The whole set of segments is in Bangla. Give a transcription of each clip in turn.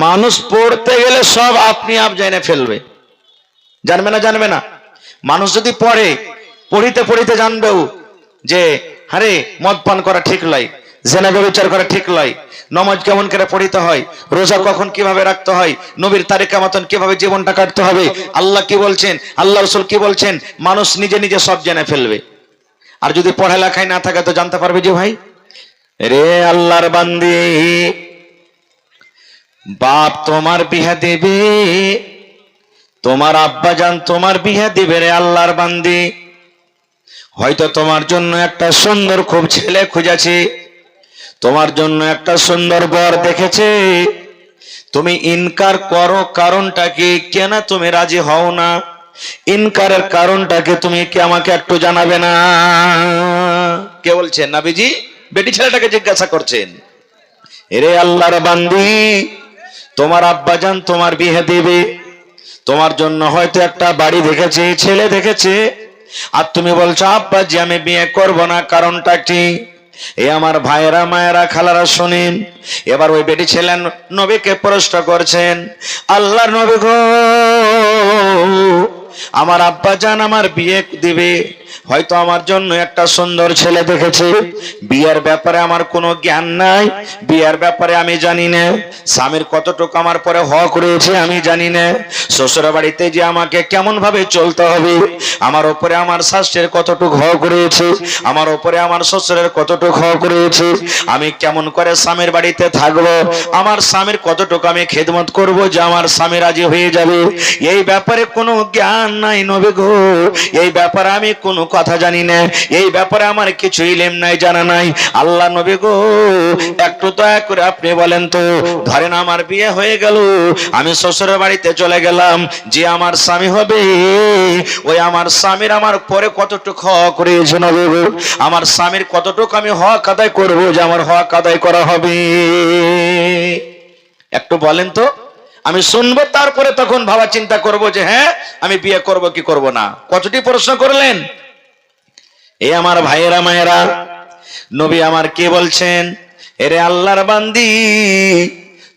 মানুষ পড়তে গেলে সব আপনি আপ জেনে ফেলবে, জানবে না জানবে না। মানুষ যদি পড়ে, পড়িতে পড়িতে জানবেও যে আরে মদ পান করা ঠিক নয়, জেনা ব্যভিচার করা ঠিক নয়, নামাজ কেমন করে পড়িতে হয়, রোজা কখন কিভাবে রাখতে হয়, নবীর তারিকা মতন কিভাবে জীবনটা কাটতে হবে, আল্লাহ কি বলছেন, আল্লাহ রাসূল কি বলছেন, মানুষ নিজে নিজে সব জেনে ফেলবে। আর যদি পড়ালেখায় না থাকে তো জানতে পারবে যে ভাই রে আল্লাহর বান্দি, বাপ তোমার বিয়ে দেবে, তোমার আব্বা জান তোমার বিয়ে দিবে রে আল্লাহর বান্দি। হয়তো তোমার জন্য একটা সুন্দর খুব ছেলে খুঁজেছে, তোমার জন্য একটা সুন্দর বর দেখেছে, তুমি ইনকার করো, কারণটা কি, কেন তুমি রাজি হও না? ইনকারের কারণটা কি তুমি কি আমাকে একটু জানাবে না? কে বলছেন? নবীজি বেটি ছেলেটাকে জিজ্ঞাসা করছেন, এরে আল্লাহর বান্দি, তোমার আব্বা জান তোমার বিয়ে দেবে, তোমার জন্য হয়তো একটা বাড়ি দেখেছে, ছেলে দেখেছে, আর তুমি বলছো আব্বাজি আমি বিয়ে করব না, কারণটা কি? এ আমার ভাইয়েরা মায়েরা খালারা শুনেন, এবার ওই বেটি ছেলে নবীকে প্রশ্ন করছেন, আল্লাহর নবী গো, আমার আব্বা জান আমার বিয়ে দিবে, হয়তো আমার জন্য একটা সুন্দর ছেলে দেখেছে, বিয়ের ব্যাপারে আমার কোনো জ্ঞান নাই, বিয়ের ব্যাপারে আমি জানি না, স্বামীর কতটুকু আমার পরে হক রয়েছে আমি জানি না, শ্বশুর বাড়িতে যে আমাকে কেমন ভাবে চলতে হবে, আমার উপরে আমার শাশুড়ির কতটুকু হক রয়েছে, আমার উপরে আমার শ্বশুরের কতটুকু হক রয়েছে, আমি কেমন করে স্বামীর বাড়িতে থাকবো, আমার স্বামীর কতটুকু আমি খেদমত করব যে আমার স্বামী রাজি হয়ে যাবে, এই ব্যাপারে কোনো জ্ঞান নাই নবী গো, এই ব্যাপারে আমি কোনো কথা জানি না, এই ব্যাপারে আমার কিছু ইলম নাই, জানা নাই। আল্লাহ নবী গো, একটু দয়া করে আপনি বলেন তো, ধরেন আমার বিয়ে হয়ে গেল, আমি শ্বশুরের বাড়িতে চলে গেলাম, যে আমার স্বামী হবে ওই আমার স্বামীর আমার পরে কতটুকু হক রয়েছে নবী গো, আমার স্বামীর কতটুকু আমি হক আদায় করব যে আমার হক আদায় করা হবে, একটু বলেন তো, আমি শুনবো, তারপরে তখন ভাবা চিন্তা করব যে হ্যাঁ আমি বিয়ে করব কি করব না। কতটি প্রশ্ন করলেন? এই আমার ভাইয়েরা মায়েরা, নবী আমার কি বলছেন, এরে আল্লাহর বান্দি,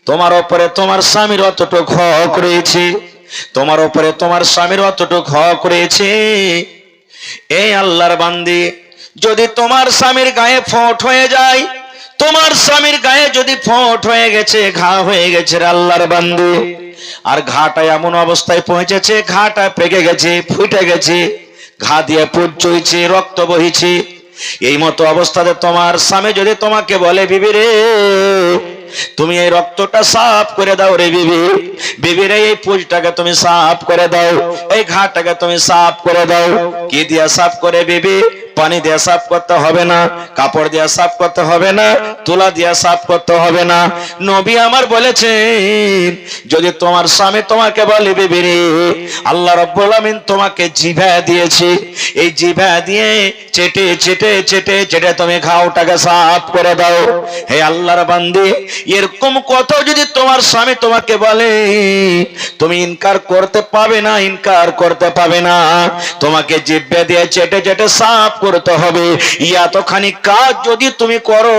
তোমার উপরে তোমার স্বামীর অতটুকু হক রয়েছে, তোমার উপরে তোমার স্বামীর অতটুকু হক রয়েছে। এই আল্লাহর বান্দি, যদি তোমার স্বামীর গায়ে ফোঁট হয়ে যায়, তোমার স্বামীর গায়ে যদি ফোঁট হয়ে গেছে, ঘা হয়ে গেছে রে আল্লাহর বান্দি, আর ঘাটা এমন অবস্থায় পৌঁছেছে, ঘাটা পেকে গেছে, ফুটে গেছে, ঘা দিয়ে পুজ চইছে, রক্ত বহিছে, এই মতো অবস্থাতে তোমার স্বামী যদি তোমাকে বলে বিবি রে তুমি এই রক্তটা সাফ করে দাও রে বিবি, বিবি রে এই পুজটাকে তুমি সাফ করে দাও, এই ঘাটাকে তুমি সাফ করে দাও, কি দিয়া সাফ করে বিবি? পানি দিয়ে সাফ করতে হবে না, কাপড় দিয়ে সাফ করতে হবে না, তুলা দিয়ে সাফ করতে হবে না। নবী আমার বলেছেন, যদি তোমার স্বামী তোমাকে বলে বিবি রে আল্লাহ রাব্বুল আমিন তোমাকে জিভা দিয়েছে, এই জিভা দিয়ে চেটে চেটে চেটে চেটে তুমি ঘাওটাকে সাফ করে দাও, হে আল্লাহর বান্দি, এরকম কথা যদি তোমার স্বামী তোমাকে বলে, তুমি ইনকার করতে পাবে না, ইনকার করতে পাবে না, তোমাকে জিভা দিয়ে চেটে চেটে সাফ করতে হবে। এতখানি কাজ যদি তুমি করো,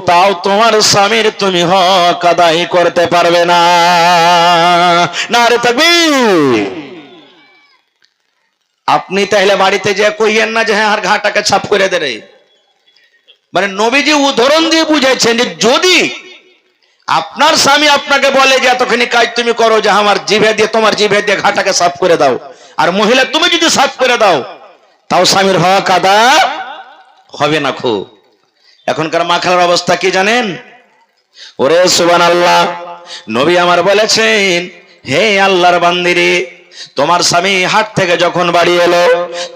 তাও তোমার স্বামীর তুমি হক আদায় করতে পারবে না। নারে তাকবীর। আপনি তাহলে বাড়িতে যে কইয়েন না যে হ্যাঁ আর ঘাটাকে ছাপ করে দে রে, মানে নবীজি উদাহরণ দিয়ে বুঝাইছেন যে যদি আপনার স্বামী আপনাকে বলে যে এতখানি কাজ তুমি করো, যে আমার জিভে দিয়ে তোমার জিভে দিয়ে ঘাটাকে সাফ করে দাও, আর মহিলা তুমি যদি সাফ করে দাও, তাও স্বামীর হক আদায় হবে না। খুব এখনকার মা খালার অবস্থা কি জানেন? ওরে সুবহানাল্লাহ, নবী আমার বলেছেন, হে আল্লাহর বান্দিরে, তোমার স্বামী হাট থেকে যখন বাড়ি এলো,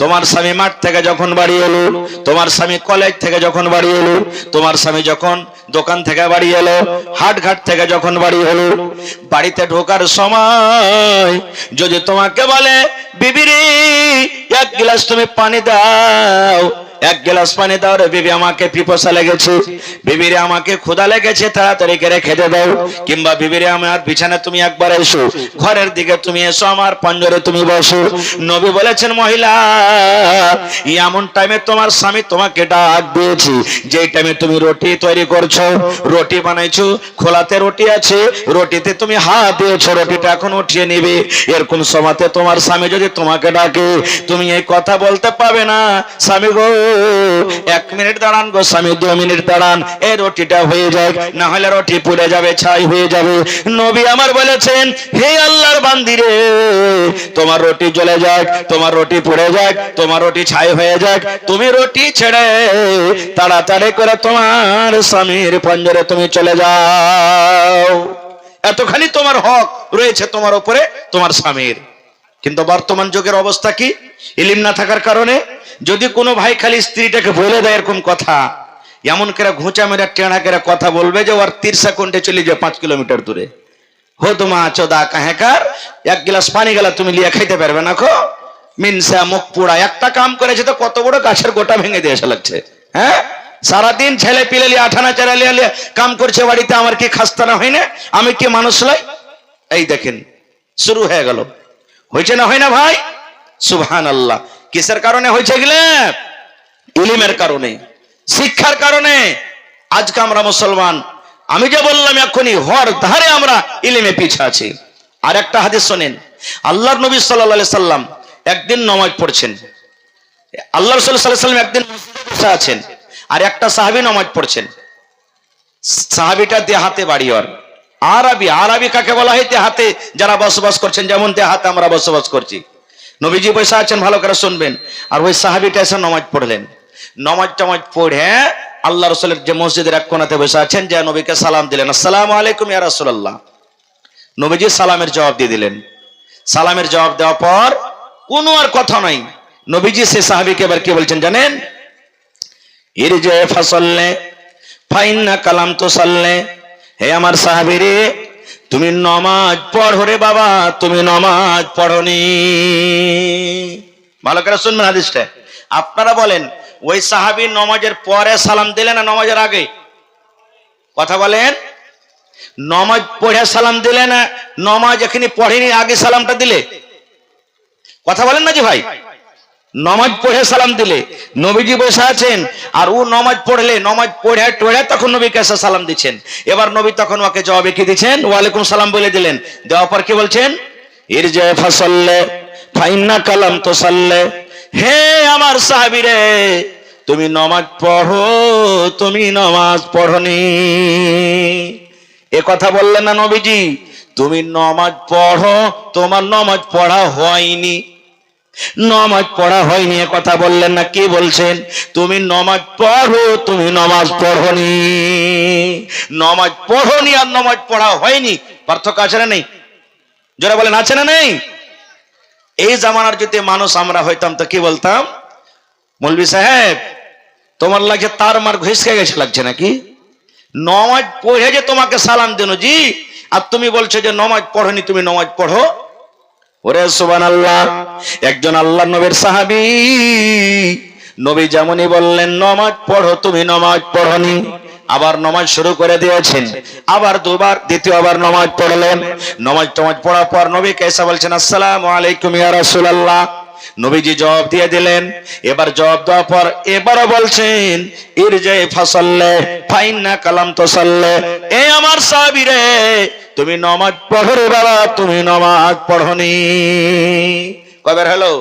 তোমার স্বামী মাঠ থেকে যখন বাড়ি এলো, তোমার স্বামী কলেজ থেকে যখন বাড়ি এলো, তোমার স্বামী যখন দোকান থেকে বাড়ি এলো, হাট ঘাট থেকে যখন বাড়ি হলো, বাড়িতে ঢোকার সময় যদি তোমাকে বলে বিবি রে এক গ্লাস তুমি পানি দাও, এক গ্লাস পানি দাও রে বিবি, আমাকে পিপাসা লেগেছে, বিবিরে আমাকে ক্ষুধা লেগেছে, তাড়াতাড়ি করে খেতে দাও। কিংবা বিবিরে আমার বিছানা তুমি একবার এসো, ঘরের দিকে তুমি এসো, আমার পঞ্জরে তুমি বসো। নবী বলেছেন মহিলা, এমন টাইমে তোমার স্বামী তোমাকে ডাক দিয়েছে, যে টাইমে তুমি রুটি তৈরি করছো, রুটি বানাইছো, খোলাতে রুটি আছে, রুটিতে তুমি হাত দিয়েছো, রুটিটা এখন উঠিয়ে নিবে, এরকম সময়তে তোমার স্বামী যদি তোমাকে ডাকে, তুমি এই কথা বলতে পারবে না, স্বামী গো 1 মিনিট দাঁড়ান গো স্বামী, 2 মিনিট দাঁড়ান, এই রুটিটা হয়ে যাক, না হলে রুটি পুড়ে যাবে, ছাই হয়ে যাবে। নবী আমার বলেছেন, হে আল্লাহর বান্দি রে, তোমার রুটি জ্বলে যাক, তোমার রুটি পুড়ে যাক, তোমার রুটি ছাই হয়ে যাক, তুমি রুটি ছেড়ে তাড়াতাড়ি করে তোমার স্বামীর পঞ্জরে তুমি চলে যাও। এতখানি তোমার হক রয়েছে তোমার উপরে তোমার স্বামীর। কিন্তু বর্তমান যুগের অবস্থা কি? ইলম না থাকার কারণে যদি কোনো ভাই খালি স্ত্রীটাকে বলে দেয় এরকম কথা, এমন করে ঘুঁচা মেরে টেঁড়া করে কথা বলবে যে ওর 30 সেকেন্ডে চলে যায় 5 কিলোমিটার দূরে। হো তোমা চোদা কাহেকার, 1 গ্লাস পানি গেলা তুমি লিয়ে খাইতে পারবে না খো, মিনসা মুখ পোড়া, একটা কাম করেছে তো কত বড় গাছের গোটা ভেঙে দিয়ে এসে লাগছে। হ্যাঁ, সারাদিন ছেলে পিলে আঠানা চেরা লিয়ে কাম করছে বাড়িতে, আমার কি খাস্তানা হয় না? আমি কি মানুষ লাই? এই দেখেন শুরু হয়ে গেল। হয়েছে না হয় না ভাই? সুবহানাল্লাহ। কিসের কারণে হয়েছে গেলে? ইলমের কারণে, শিক্ষার কারণে। আজকে আমরা মুসলমান, আমি যে বললাম এখনই, হর ধারে আমরা ইলমে পিছে আছি। আর একটা হাদিস শোনেন, আল্লাহর নবী সাল্লাল্লাহু আলাইহি সাল্লাম একদিন নামাজ পড়ছেন। আল্লাহ রাসূল সাল্লাল্লাহু আলাইহি সাল্লাম একদিন মসজিদে বসে আছেন, আর একটা সাহাবী নামাজ পড়ছেন। সাহাবীটা দেহাতে বাড়ি, ওর আরবি। আরবি কাকে বলা হয়? দেহাতে যারা বসবাস করছেন, যেমন দেহাতে আমরা বসবাস করছি। নবীজি বসে আছেন, ভালো করে শুনবেন। আর ওই সাহাবীটা এসে নামাজ পড়লেন। নামাজ পড়ে আল্লাহ রাসূলের যে মসজিদের এক কোণাতে বসে আছেন, যে নবীকে সালাম দিলেন, আসসালামু আলাইকুম ইয়া রাসূলুল্লাহ। নবীজি সালামের জবাব দিয়ে দিলেন। সালামের জবাব দেওয়ার পর কোনো আর কথা নাই। নবীজি সে সাহাবীকে এবার কি বলছেন জানেন? ইরজে ফাসাল্লে ফাইন্না কালাম তুসাল্লে, হে আমার সাহাবী রে, তুমি নামাজ পড়ো রে বাবা, তুমি নামাজ পড়নি। ভালো করে শুনবেন হাদিসটা। আপনারা বলেন, ওই সাহাবী নামাজের পরে সালাম দিলেন না নামাজের আগে? কথা বলেন। নামাজ পড়ে সালাম দিলে না নামাজ এখানে পড়েনি আগে সালামটা দিলে? কথা বলেন না যে ভাই? নামাজ পড়ে সালাম দিলে, নবীজি বসে আছেন, আর ও নামাজ পড়লে, নামাজ পড়ে টোড়ে তখন নবীকে এসে সালাম দিচ্ছেন। এবার নবী তখন ওকে জবাবে কি দিচ্ছেন? ওয়ালাইকুম সালাম বলে দিলেন। দেওয়ার পর কি বলছেন? ইরজে ফাসাল্লে ফাইন্না কালাম তুসাল্লে, হে আমার সাহাবী রে, তুমি নামাজ পড়ো, তুমি নামাজ পড়নি। এ কথা বললেন না নবীজি? তুমি নামাজ পড়ো, তোমার নামাজ পড়া হয়নি। নামাজ পড়া হয়নি এ কথা বললেন না, কি বলছেন? তুমি নামাজ পড়ো, তুমি নামাজ পড়নি। নামাজ পড়নি আর নামাজ পড়া হয়নি, পার্থক্য আছে না নেই? যারা বলেন আছে না নেই? এই জামানার যদি মানুষ আমরা হইতাম তো কি বলতাম? মৌলভী সাহেব, তোমার লাগছে তার মার ঘুষকে গেছে লাগছে নাকি? নামাজ পড়ে যে তোমাকে সালাম দেন জি, আর তুমি বলছো যে নামাজ পড়নি, তুমি নামাজ পড়ো। ওরে সুবহানাল্লাহ, একজন আল্লাহর নবীর সাহাবী, নবী যেমনই বললেন নামাজ পড়ো, তুমি নামাজ পড়নি, আবার নামাজ শুরু করে দিয়েছেন। আবার দুবার, দ্বিতীয়বার নামাজ পড়লেন। নামাজ পড়ার পর নবীকে এসে বলছেন, আসসালামু আলাইকুম ইয়া রাসূলুল্লাহ। নবীজি জবাব দিয়ে দিলেন। এবার জবাব দেওয়ার পর এবারও বলছেন, ইরজে ফাসাল্লে ফাইন্না কালাম তুসাল্লে, এ আমার সাহাবী রে, তুমি নামাজ পড়ো রে বাবা, তুমি নামাজ পড়নি। কয়বার হলো?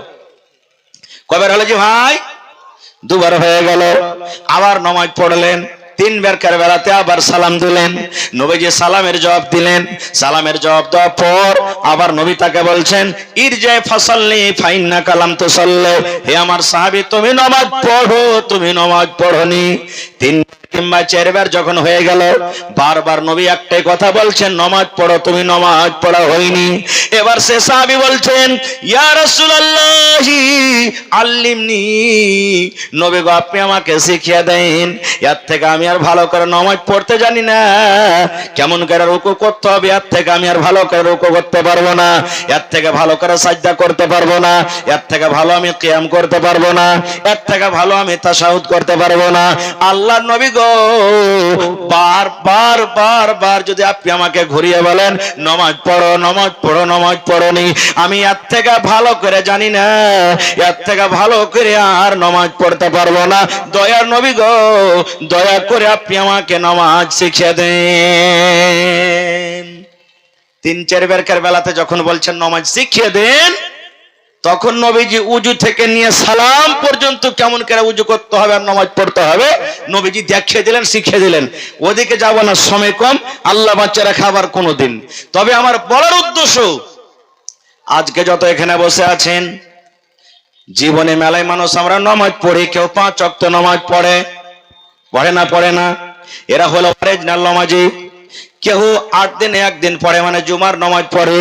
কয়বার হলো জি ভাই? দুবার হয়ে গেল। আবার নামাজ পড়লেন। 3 বার বেলাতে আবার সালাম দিলেন। নবীজি সালামের জবাব দিলেন। সালামের জবাব দেওয়ার পর আবার নবী তাকে বলছেন, ইরজে ফাসাল্লি ফাইন্না কালাম তুসাল্লি, হে আমার সাহাবী, তুমি নামাজ পড়ো, তুমি নামাজ পড়নি। 3 কিংবা 4 বার যখন হয়ে গেল, বারবার নবী একটাই কথা বলছেন, নামাজ পড়ো তুমি, নামাজ পড়া হয়নি। এবার সে সাহাবী বলছেন, ইয়া রাসূলুল্লাহ আল্লিমনি, নবী গো আপনি আমাকে শিখিয়ে দেন, এর থেকে আমি আর ভালো করে নামাজ পড়তে জানি না, কেমন করে রুকু করতে হবে এর থেকে আমি আর ভালো করে রুকু করতে পারবো না, এর থেকে ভালো করে সাজদা করতে পারবো না, এর থেকে ভালো আমি কিয়াম করতে পারবো না, এর থেকে ভালো আমি তাশাহুদ করতে পারবো না। আল্লাহর নবী গো বারবার যদি আপনি আমাকে ঘুরিয়ে বলেন নামাজ পড়ো, নামাজ পড়ো, নামাজ পড়োনি, আমি এর থেকে ভালো করে জানি না, এর থেকে ভালো করে আর নামাজ পড়তে পারবো না। দয়ার নবী গো দয়া করে আপনি আমাকে নামাজ শিখিয়ে দেন। 3-4 বারকার বেলাতে যখন বলছেন নামাজ শিখিয়ে দেন, তখন নবীজি উজু থেকে নিয়ে সালাম পর্যন্ত কেমন করে উজু করতে হবে আর নামাজ পড়তে হবে নবীজি দেখিয়ে দিলেন, শিখিয়ে দিলেন। ওদিকে যাব না, সময় কম, আল্লাহ বাচ্চারা খাবার কোনোদিন। তবে আমার বলার উদ্দেশ্য, আজকে যত এখানে বসে আছেন, জীবনে মেলায় মানুষ আমরা নামাজ পড়ি, কেউ 5 ওয়াক্ত নামাজ পড়ে পড়ে না, এরা হলো অরিজিনাল নামাজি। কেউ 8 দিনে 1 দিন পড়ে মানে জুমার নামাজ পড়ে,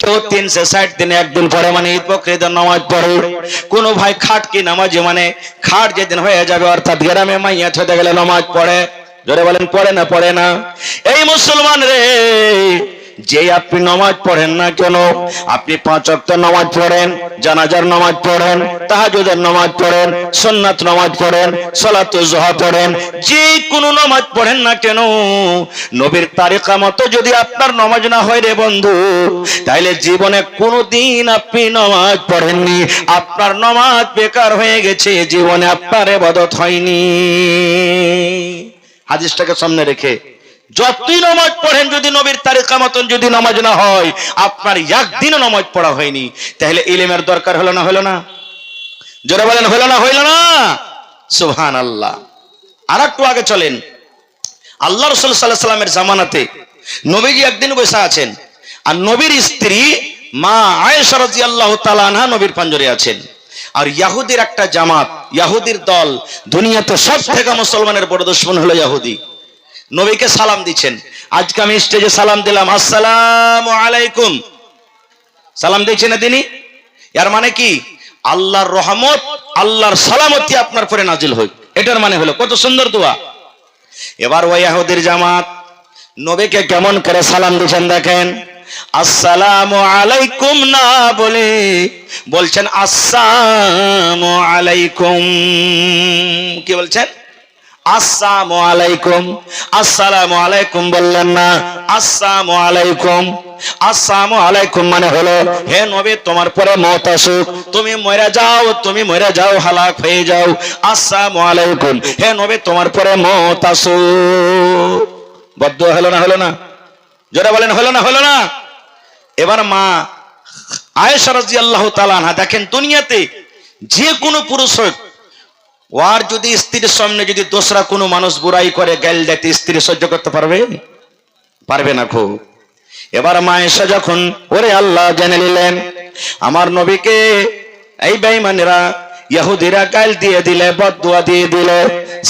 কেউ 360 দিনে 1 দিন পড়ে মানে ঈদ বকরিদের নামাজ পড়ে। কোন ভাই খাট কি নামাজি মানে খাট যেদিন হয়ে যাবে অর্থাৎ গ্রামে মাইয়া ছেড়ে গেলে নামাজ পড়ে। জোরে বলেন পড়ে না? পড়ে না। এই মুসলমান রে, যে আপনি নামাজ পড়েন না কেন, আপনি 5 ওয়াক্ত নামাজ পড়েন, জানাজার নামাজ পড়েন, তাহাজ্জুদের নামাজ পড়েন, সুন্নাত নামাজ পড়েন, সালাতুল জোহা পড়েন, যে কোনো নামাজ পড়েন না কেন, নবীর তারিকা মতো যদি আপনার নামাজ না হয় রে বন্ধু, তাইলে জীবনে কোনোদিন আপনি নামাজ পড়েননি, আপনার নামাজ বেকার হয়ে গেছে, জীবনে আপনার ইবাদত হয়নি। হাদিসটাকে সামনে রেখে যতই নামাজ পড়েন, যদি নবীর তারিকা মতন যদি নামাজ না হয়, আপনার একদিনও নামাজ পড়া হয়নি। তাহলে ইলমের দরকার হলো না? হলো না? জোরে বলেন হলো না? হইল না? সুবহানাল্লাহ। আর একটু আগে চলেন, আল্লাহ রাসূল সাল্লাল্লাহু আলাইহি সাল্লামের জামানাতে নবীজি একদিন বসে আছেন, আর নবীর স্ত্রী মা আয়েশা রাদিয়াল্লাহু তাআলা আনহা নবীর পাঞ্জরে আছেন। আর ইহুদির একটা জামাত, ইহুদির দল, দুনিয়াতে সবথেকে মুসলমানের বড় দুশমন হলো ইহুদি। নবীকে সালাম দিচ্ছেন। আজকে আমি স্টেজে সালাম দিলাম, আসসালামু আলাইকুম, সালাম দিচ্ছেন না তিনি? এর মানে কি? আল্লাহর রহমত, আল্লাহর সালামতি আপনার পরে নাজিল হোক, এটার মানে হলো। কত সুন্দর দোয়া। এবার ওই ইহুদির জামাত নবীকে কেমন করে সালাম দিচ্ছেন দেখেন, আসসালামু আলাইকুম না বলে বলছেন আসসালামু আলাইকুম। কি বলছেন? আসসালামু আলাইকুম। আসসালামু আলাইকুম বললেন না, আসসালামু আলাইকুম। আসসালামু আলাইকুম মানে হলো, হে নবী তোমার পরে মওত আসুক, তুমি মরে যাও, তুমি মরে যাও, হালাক হয়ে যাও। আসসালামু আলাইকুম, হে নবী তোমার পরে মওত আসুক। বদদুয়া হলো না? হলো না? জোরে বলেন হলো না? হলো না? এবার মা আয়েশা রাদিয়াল্লাহু তাআলা আনহা দেখেন, দুনিয়াতে যে কোনো পুরুষ হোক, ওর যদি স্ত্রীর সামনে যদি দোসরা কোনো মানুষ বুরাই করে, গাল দেয়, স্ত্রী সহ্য করতে পারবে? পারবে না। খুব। এবার মা আয়েশা যখন ওরে আল্লাহ জেনে নিলেন আমার নবীকে এই বেঈমানেরা ইহুদিরা গাল দিয়ে দিলে, বদদুয়া দিয়ে দিলে,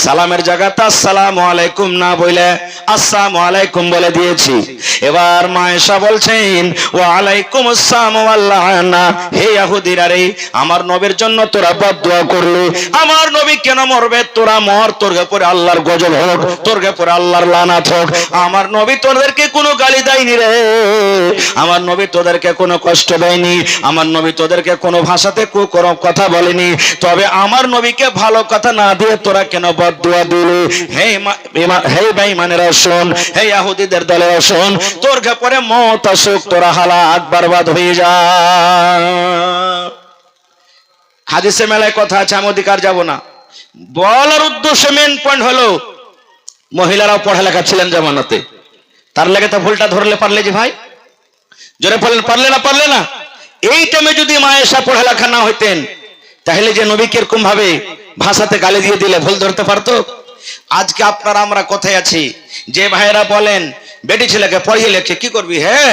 সালামের জায়গাতে আসসালামু আলাইকুম না বলে আসসালামু আলাইকুম বলে দিয়েছি। এবার মা আয়েশা বলছেন, ওয়া আলাইকুম আসসালাম ওয়া লাআনা, হে ইহুদিরা রে, আমার নবীর জন্য তোরা বদদুয়া করলি, আমার নবী কেন মরবে? তোরা মর, তোর উপরে আল্লাহর গজব হোক, তোর উপরে আল্লাহর লানাত হোক। আমার নবী তোদেরকে কোনো গালি দেয়নি রে, আমার নবী তোদেরকে কোনো কষ্ট দেয়নি, আমার নবী তোদেরকে কোনো ভাষাতে কুকরম কথা বলেনি। তবে আমার নবীকে ভালো কথা না দিয়ে তোরা কেন বদদুয়া দিলি? হে বেঈমানেরা শোন, হে ইহুদিদের দলেরা শোন, তোর পরে মওত আসুক, তোরা হালাক বরবাদ হয়ে যা। হাদিসে মেলায় কথা আছে, আমি অধিকার যাব না। বলার উদ্দেশ্য মেন পয়েন্ট হলো, মহিলারাও পড়ালেখা ছিলেন জামানাতে, তার লেগে তো ভুলটা ধরলে পারলে যে ভাই, জোরে বলেন পারলে না? পারলে না? এই টাইমে যদি মা আয়েশা পড়ালেখা না হইতেন, তাহলে যে নবী কিরকম ভাবে ভাষাতে গালি দিয়ে দিলে ভুল ধরতে পারতো? আজকে আপনারা আমরা কোথায় আছি, যে ভাইয়েরা বলেন বেটি ছেলেকে পড়িয়ে লেখে কি করবি? হ্যাঁ,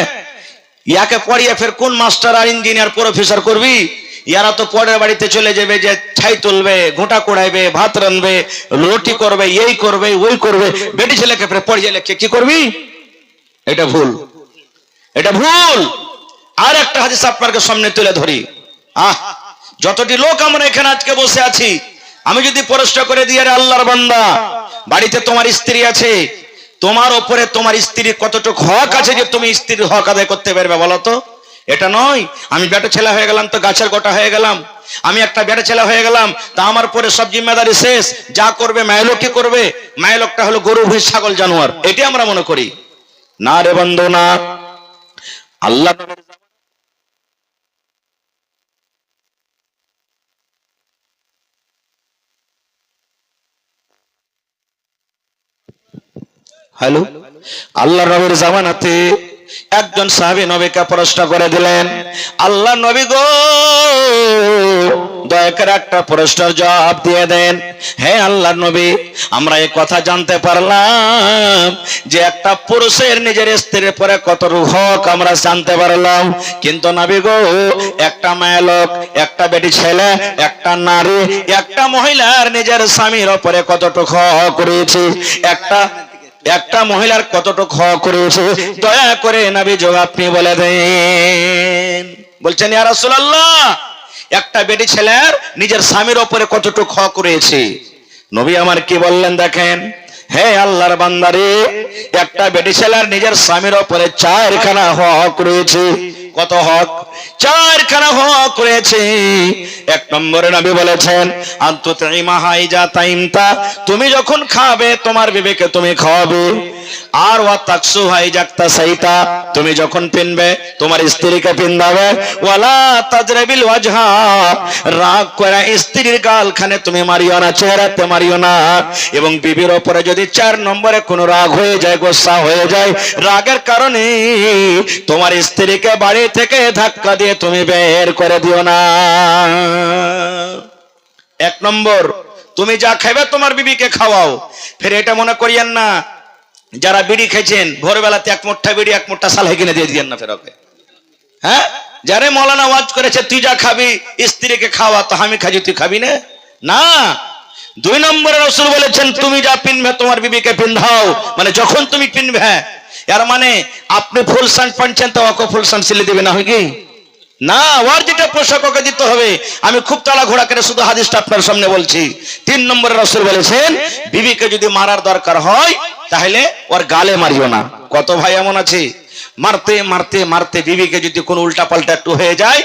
ইয়াকে পড়িয়ে ফের কোন মাস্টার আর ইঞ্জিনিয়ার প্রফেসর করবি? ইয়ারা তো পরের বাড়িতে চলে যাবে, যে ছাই তুলবে, ঘোঁটা কোড়াইবে, ভাত রানবে, রুটি করবে, এই করবে ওই করবে, বেটি ছেলেকে পড়িয়ে লেখছে কি করবি? এটা ভুল, এটা ভুল। আর একটা হাদিস আপনাকে সামনে তুলে ধরি। যতটি লোক আমরা এখানে আজকে বসে আছি, আমি যদি প্রশ্ন করে দিই, আরে আল্লাহর বান্দা, বাড়িতে তোমার স্ত্রী আছে, তোমার ওপরে তোমার স্ত্রীর কতটুকু হক আছে যে তুমি স্ত্রীর হক আদায় করতে পারবে বলো তো? এটা নয় আমি বেটা ছেলে হয়ে গেলাম তো গাছের গোটা হয়ে গেলাম, আমি একটা বেটা ছেলে হয়ে গেলাম তা আমার পরে সব জিম্মেদারি শেষ, যা করবে মায়লোকই করবে, মায়লোকটা হলো গরু ভুঁই ছাগল জানোয়ার, এটি আমরা মনে করি। না রে বন্ধু না, আল্লাহ হ্যালো, আল্লাহ নবীর জামানাতে একজন সাহাবী নবীকে প্রশ্ন করে দিলেন, আল্লাহ নবী গো, দয়া করে একটা প্রশ্নের জবাব দিয়ে দেন। হে আল্লাহ নবী, আমরা এই কথা জানতে পারলাম যে একটা পুরুষের নিজের স্ত্রীর পরে কত হক আমরা জানতে পারলাম, কিন্তু নবী গো, একটা মেয়ে লোক, একটা বেটি ছেলে, একটা নারী, একটা মহিলার নিজের স্বামীর উপরে কতটুকু হক রয়েছে, একটা মহিলার কতটুকু হক রয়েছে, দয়া করে নবী জবাব আপনি বলে দেন। বলছেন ইয়া রাসূলুল্লাহ, একটা বেটি ছেলের নিজের স্বামীর উপরে কতটুকু হক রয়েছে। নবী আমার কি বললেন দেখেন, হে আল্লাহর বান্দারে, একটা বেটি ছেলের নিজের স্বামীর উপরে 4খানা হক রয়েছে। কত হক? 4খানা হক রয়েছে। এক নম্বরে নবী বলেছেন, আনতুতিমা হাইজা তাইমতা, তুমি যখন খাবে তোমার বিবিকে তুমি খাওয়াবে। আর ওয়া তাকসু হাইজাক্তা সাইতা, তুমি যখন পিনবে তোমার স্ত্রীকে পিন্দাবে। ওয়ালা তাজরাবিল ওয়াজহা, রাগ করে স্ত্রীর গালখানে তুমি মারিও না, চেহারাতে মারিও না। এবং বিবির উপরে যদি 4 নম্বরে কোনো রাগ হয়ে যায়, গোসা হয়ে যায়, রাগের কারণে তোমার স্ত্রীকে বাড়ি থেকে ধাক্কা দিয়ে তুমি বের করে দিও না। 1 নম্বর, তুমি যা খাবে তোমার বিবিকে খাওয়াও। ফের এটা মনে করিয়েন না যারা বিড়ি খেয়েছেন ভোরবেলাতে 1 মুঠা বিড়ি 1 মুঠা সাল কিনে দিয়ে দিয়েন না ফেরকে। হ্যাঁ, যারে মৌলানা ওয়াজ করেছে তুই যা খাবি স্ত্রীকে খাওয়া, তো আমি খাজি তুই খাবি না? না। 2 নম্বরে রাসূল বলেছেন, তুমি যা পিনবে তোমার বিবিকে পিন্ধাও, মানে যখন তুমি পিনবে। এর মানে আপনি ফুল শার্ট পাচ্ছেন তো ওকে ফুল শার্ট সিলে দিবে না, হয় কি না? ওর যেটা পোশাক ওকে দিতে হবে। আমি খুব তাড়া ঘোড়া করে শুধু হাদিসটা আপনার সামনে বলছি। 3 নম্বরে রাসূল বলেছেন, বিবিকে যদি মারার দরকার হয় তাহলে ওর গালে মারিও না। কত ভাই এমন আছে মারতে মারতে মারতে বিবিকে যদি কোনো উল্টা পাল্টা একটু হয়ে যায়,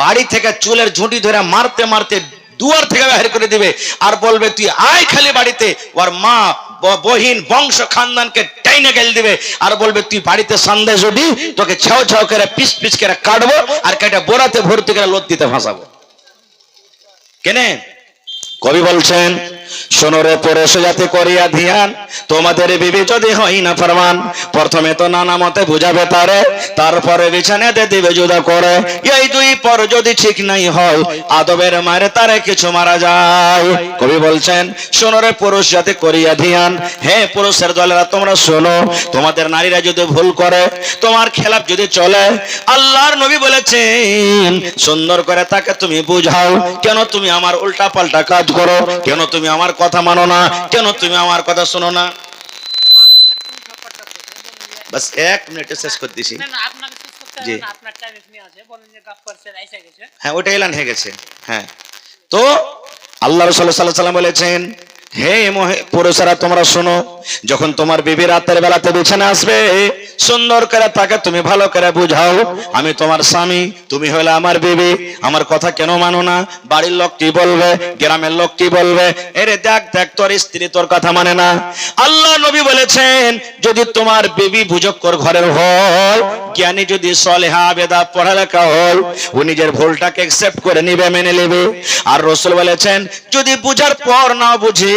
বাড়ি থেকে চুলের ঝুঁটি ধরে মারতে মারতে দুয়ার থেকে বের করে দিবে, আর বলবে তুই আয় খালি বাড়িতে। ওর মা বহিন বংশ খানদানকে টাইনে গেল দিবে, আর বলবে তুই বাড়িতে সন্দেহ যদি তোকে ছাও ছাও করে পিস পিস করে কাটবো, আর কেটে বোরাতে ভর্তি করে লোদ দিতে ভাসাবো। কেনে? কবি বলছেন, শোনো রে পুরুষ জাতি করিয়া ধ্যান, তোমাদের বিবি যদি হয় না ফরমান, প্রথমে তো নানা মতে বুঝাবে তারে, তারপরে বিছানাতে দিবে জুদা করে। এই 2 পর যদি ঠিক নাই হয়, আদবের মারে তারে কিছু মারা যায়। কবি বলছেন, শোনো রে পুরুষ জাতি করিয়া ধ্যান, হে পুরুষের দলেরা তোমরা শোনো, তোমাদের নারীরা যদি ভুল করে, তোমার খেলাপ যদি চলে, আল্লাহর নবী বলেছেন সুন্দর করে তাকে তুমি বুঝাও। কেন তুমি আমার উল্টা পাল্টা কাজ করো? কেন তুমি আমার কথা মানো না? কেন তুমি আমার কথা শোনো না? বাস 1 মিনিটে শেষ করে দিছি। জি, হ্যাঁ, ওটা এলান হয়ে গেছে। হ্যাঁ, তো আল্লাহ রাসূল সাল্লাল্লাহু আলাইহি ওয়াসাল্লাম বলেছেন, হে পুরুষেরা তোমরা শোনো, যখন তোমার বিবি রাতের বেলাতে বিছানা আসবে, সুন্দর করে তাকে তুমি ভালো করে বুঝাও, আমি তোমার স্বামী, তুমি হলে আমার বিবি, আমার কথা কেন মানো না? বাড়ির লোক কি বলবে, গ্রামের লোক কি বলবে? এরে দেখ দেখ তোর স্ত্রী তোর কথা মানে না। আল্লাহ নবী বলেছেন, যদি তোমার বিবি বুঝক্কর ঘরের হয়, জ্ঞানী যদি সলেহা আবেদা পড়ালেখা হয়, ও নিজের ভুলটাকে অ্যাকসেপ্ট করে নিবে, মেনে নেবে। আর রাসূল বলেছেন, যদি বুঝার পর না বুঝে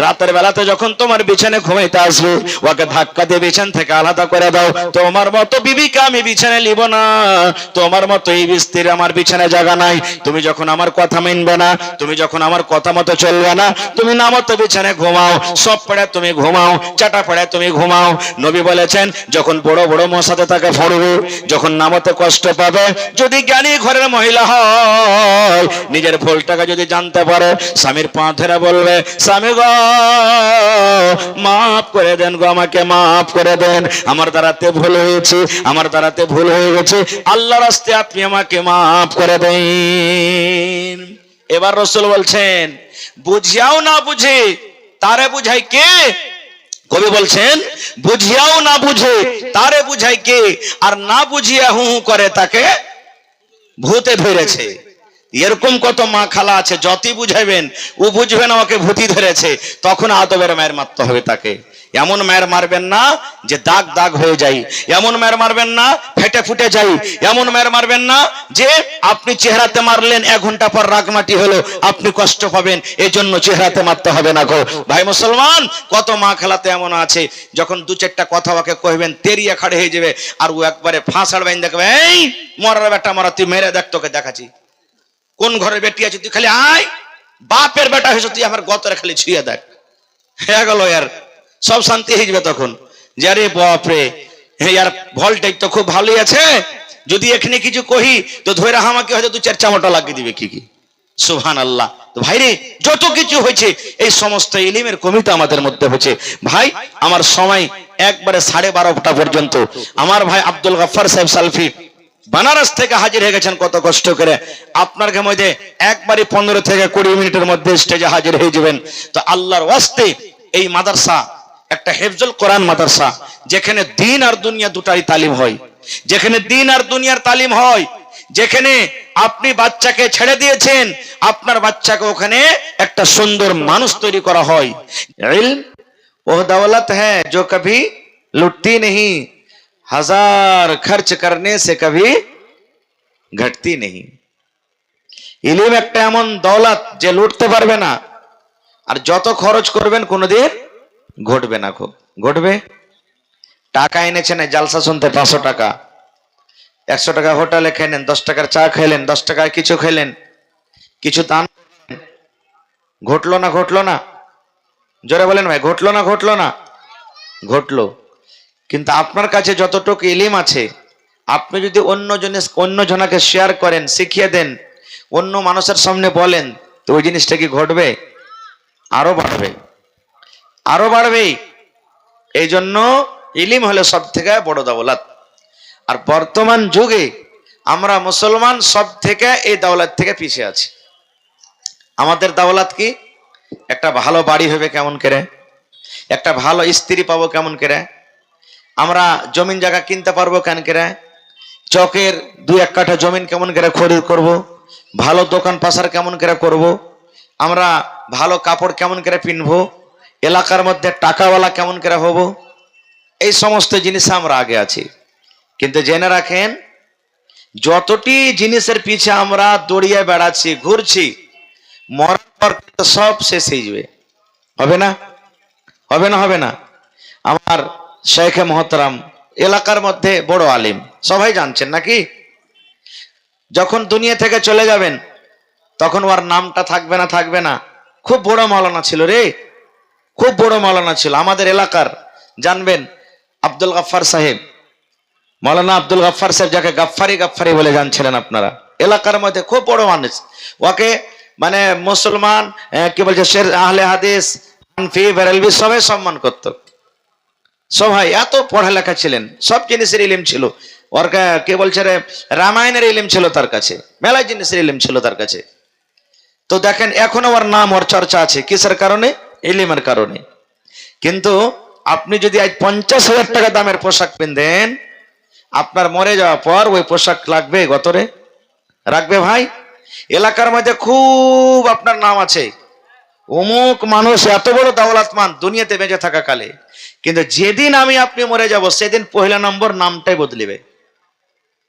রাতের বেলাতে যখন তোমার বিছানায় ঘুমাইতে আসবে, ওকে ধাক্কা দিয়ে বিছানা থেকে আলাদা করে দাও। তোমার মতো বিবিকে আমি বিছানায় নিব না, তোমার মতো এই স্ত্রীর আমার বিছানায় জায়গা নাই। তুমি যখন আমার কথা মানবে না, তুমি যখন আমার কথা মতো চলবে না, তুমি না মতো বিছানায় ঘুমাও, সব পড়ে তুমি ঘুমাও, চাটা পড়ে তুমি ঘুমাও। নবী বলেছেন, যখন বড় বড় মশাতে তাকে ফড়বে, করবে, যখন নামাতে কষ্ট পাবে, যদি জ্ঞানী ঘরের মহিলা হয়, নিজের ভুলটাকে যদি জানতে পারে, স্বামীর পা ধরে বলবে, স্বামী গো মাফ করে দেন গো, আমাকে মাফ করে দেন, আমার দ্বারাতে ভুল হয়েছে, আমার দ্বারাতে ভুল হয়ে গেছে, আল্লাহর রাস্তে আপনি আমাকে মাফ করে দেন। এবার রাসূল বলছেন, বুঝিয়াও না বুঝে তারে বুঝাই কে? কবি বলছেন, বুঝিয়াও না বুঝে তারে বুঝাই কে, আর না বুঝিয়া হু হু করে তাকে ভূতে ধরেছে। এরকম কত মা খালা আছে, যতই বুঝাইবেন ও বুঝবে না, ওকে ভূতি ধরেছে, তখন আদবের মায়ের মারতে হবে তাকে। এমন মায়ের মারবেন না যে দাগ দাগ হয়ে যায়, এমন মায়ের মারবেন না ফেটে ফুটে যাই, এমন মায়ের মারবেন না যে আপনি চেহারাতে মারলেন 1 ঘন্টা পর রাগমাটি হলো, আপনি কষ্ট পাবেন, এই জন্য চেহারাতে মারতে হবে না গো। ভাই মুসলমান, কত মা খেলাতে এমন আছে, যখন 2-4টা কথা ওকে কইবেন তেরিয়া খাড়ে হয়ে যাবে, আর ও একবারে ফাঁসার বাইন দেখবে, এই মরার বেটা মরা, তুই মেরে দেখ, তোকে দেখাচ্ছি কোন ঘরে বেটি আছে, তুই খালি আয়, বাপের বেটা হয়েছে, তুই আমার গতরে খালি ছুঁয়ে দেখ, হয়ে গেল আর সব শান্তি হয়ে যাবে তখন। যে আরে বাপরে, ইয়ার ভলটেজ তো খুব ভালোই আছে, যদি এখানে কিছু কহি তো ধরে আমাকে হয়তো 2-4 চামড়া লাগিয়ে দিবে কি। সুবহানাল্লাহ। তো ভাইরে, যত কিছু হয়েছে এই সমস্ত ইলমের কমিটা আমাদের মধ্যে হয়েছে। ভাই আমার সময় একবারে 12:30টা পর্যন্ত, আমার ভাই আব্দুল গফফার সাহেব সালফি বানারস থেকে হাজির হয়ে গেছেন কত কষ্ট করে, আপনার মধ্যে একবারে 15 থেকে 20 মিনিটের মধ্যে স্টেজে হাজির হয়ে যাবেন। তো আল্লাহর ওয়াস্তে এই মাদ্রাসা একটা হেফজুল কোরআন মাদ্রাসা, যেখানে দিন আর দুনিয়া দুটাই তালিম হয়, যেখানে দিন আর দুনিয়ার তালিম হয়, যেখানে আপনি বাচ্চাকে ছেড়ে দিয়েছেন, আপনার বাচ্চাকে ওখানে একটা সুন্দর মানুষ তৈরি করা হয়। ইলম ও দৌলত হ্যায় जो कभी लुटती नहीं, हजार खर्च करने से कभी घटती नहीं। ইলম একটা এমন দৌলত যে লুটতে পারবে না, আর যত খরচ করবেন কোনোদিন ঘটবে না। ঘটবে? টাকা এনেছেন জালসা শুনতে 500 টাকা, 100 টাকা হোটেলে খেলেন, 10 টাকার চা খেলেন, 10 টাকায় কিছু খেলেন, কিছু দান, ঘটলো না? ঘটলো না? জোরে বলেন ভাই, ঘটলো না? ঘটলো না? ঘটলো। কিন্তু আপনার কাছে যতটুকু ইলম আছে, আপনি যদি অন্য জনকে শেয়ার করেন, শিখিয়ে দেন, অন্য মানুষের সামনে বলেন, তো ওই জিনিসটা কি ঘটবে? আরো বাড়বে, আরো বাড়বে। এই জন্য ইলম হলো সব থেকে বড় দৌলত। আর বর্তমান যুগে আমরা মুসলমান সব থেকে এই দৌলত থেকে পিছিয়ে আছি। আমাদের দৌলত কি? একটা ভালো বাড়ি হবে কেমন করে, একটা ভালো স্ত্রী পাবো কেমন করে, আমরা জমিন জায়গা কিনতে পারবো কেন করে, চকের 2-1 কাঠা জমিন কেমন করে খরিদ করব, ভালো দোকান পাশার কেমন করে করব, আমরা ভালো কাপড় কেমন করে পিনবো, এলাকার মধ্যে টাকাওয়ালা কেমন করে হব, এই সমস্ত জিনিসে আমরা আগে আছি। কিন্তু জেনে রাখেন, যতটি জিনিসের পিছে আমরা দৌড়িয়ে বেড়াচ্ছি, ঘুরছি, মরার পর সব শেষ হয়ে যাবে। হবে না? হবে না? হবে না? আমার শেখে মহতরাম এলাকার মধ্যে বড় আলিম, সবাই জানছেন নাকি? যখন দুনিয়া থেকে চলে যাবেন তখন ওর নামটা থাকবে না? থাকবে না? খুব বড় মাওলানা ছিল রে, খুব বড় মাওলানা ছিল আমাদের এলাকার, জানবেন আব্দুল গফফার সাহেব, মাওলানা আব্দুল গফফার সাহেব, যাকে গাফফারি গাফফারি বলে জানছিলেন আপনারা, এলাকার মধ্যে খুব বড় মানুষ। ওকে মানে মুসলমান কি বলছে, শের আহলে হাদিস, হানফি, বেরেলভি সবাই সম্মান করত। সবাই এত পড়ালেখা ছিলেন, সব জিনিসের ইলম ছিল ওর। কে বলছে রে, রামায়ণের ইলম ছিল তার কাছে, মেলা জিনিসের ইলম ছিল তার কাছে। তো দেখেন এখনো ওর নাম, ওর চর্চা আছে, কিসের কারণে? ইলমের কারণে। কিন্তু আপনি যদি আজ 50,000 টাকা দামের পোশাক পিনদেন, আপনার মরে যাওয়ার পর ওই পোশাক লাগবে গতরে? রাখবে ভাই? এলাকার মধ্যে খুব আপনার নাম আছে, অমুক মানুষ এত বড় দৌলতমান দুনিয়াতে বেঁচে থাকা কালে, কিন্তু যেদিন আমি আপনি মরে যাব সেদিন পহেলা নম্বর নামটাই বদলিবে।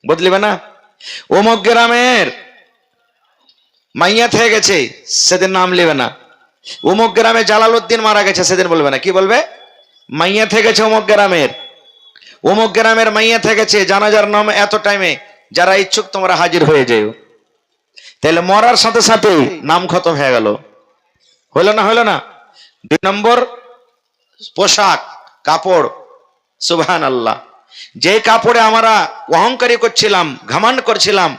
বদলিবে না? অমুক গ্রামের মাইয়া থেকে গেছে সেদিন নাম লিবে না। অমুক গ্রামে জালালউদ্দিন মারা গেছে সেদিন বলবে না, কি বলবে? মাইয়া থেকে গেছে অমুক গ্রামের, অমুক গ্রামের মাইয়া থেকে গেছে, জানাজার নাম এত টাইমে, যারা ইচ্ছুক তোমরা হাজির হয়ে যাও। তাহলে মরার সাথে সাথে নাম খতম হয়ে গেল। হলো না? হলো না? 2 নম্বর পোশাক কাপড়, সুবহানাল্লাহ। যে কাপড়ে আমরা অহংকারী করছিলাম, ঘামান্ড করছিলাম,